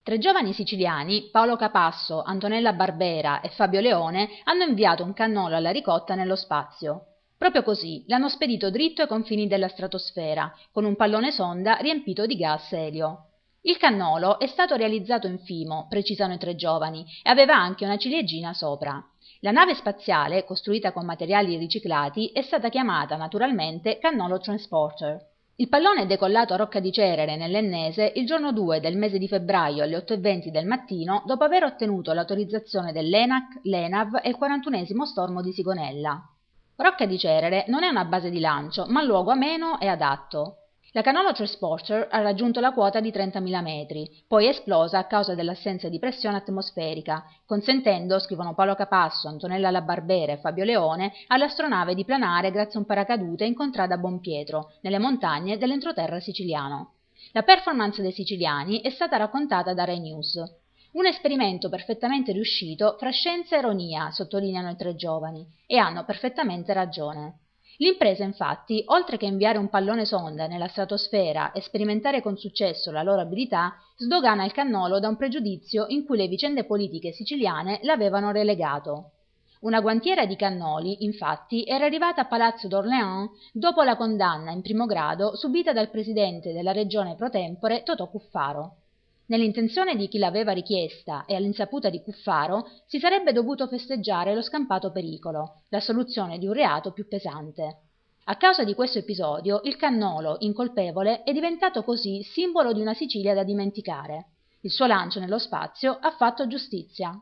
Tre giovani siciliani, Paolo Capasso, Antonella Barbera e Fabio Leone, hanno inviato un cannolo alla ricotta nello spazio. Proprio così, l'hanno spedito dritto ai confini della stratosfera, con un pallone sonda riempito di gas elio. Il cannolo è stato realizzato in fimo, precisano i tre giovani, e aveva anche una ciliegina sopra. La nave spaziale, costruita con materiali riciclati, è stata chiamata naturalmente Cannolo Transporter. Il pallone è decollato a Rocca di Cerere, nell'Ennese, il giorno 2 del mese di febbraio alle 8:20 del mattino, dopo aver ottenuto l'autorizzazione dell'ENAC, l'ENAV e il 41° stormo di Sigonella. Rocca di Cerere non è una base di lancio, ma luogo ameno e adatto. La Cannolo Transporter ha raggiunto la quota di 30.000 metri, poi è esplosa a causa dell'assenza di pressione atmosferica, consentendo, scrivono Paolo Capasso, Antonella La Barbera e Fabio Leone, all'astronave di planare grazie a un paracadute in contrada Bonpietro, nelle montagne dell'entroterra siciliano. La performance dei siciliani è stata raccontata da Rai News. Un esperimento perfettamente riuscito fra scienza e ironia, sottolineano i tre giovani, e hanno perfettamente ragione. L'impresa, infatti, oltre che inviare un pallone sonda nella stratosfera e sperimentare con successo la loro abilità, sdogana il cannolo da un pregiudizio in cui le vicende politiche siciliane l'avevano relegato. Una guantiera di cannoli, infatti, era arrivata a Palazzo d'Orléans dopo la condanna in primo grado subita dal presidente della regione pro tempore Totò Cuffaro. Nell'intenzione di chi l'aveva richiesta e all'insaputa di Cuffaro si sarebbe dovuto festeggiare lo scampato pericolo, la soluzione di un reato più pesante. A causa di questo episodio, il cannolo, incolpevole, è diventato così simbolo di una Sicilia da dimenticare. Il suo lancio nello spazio ha fatto giustizia.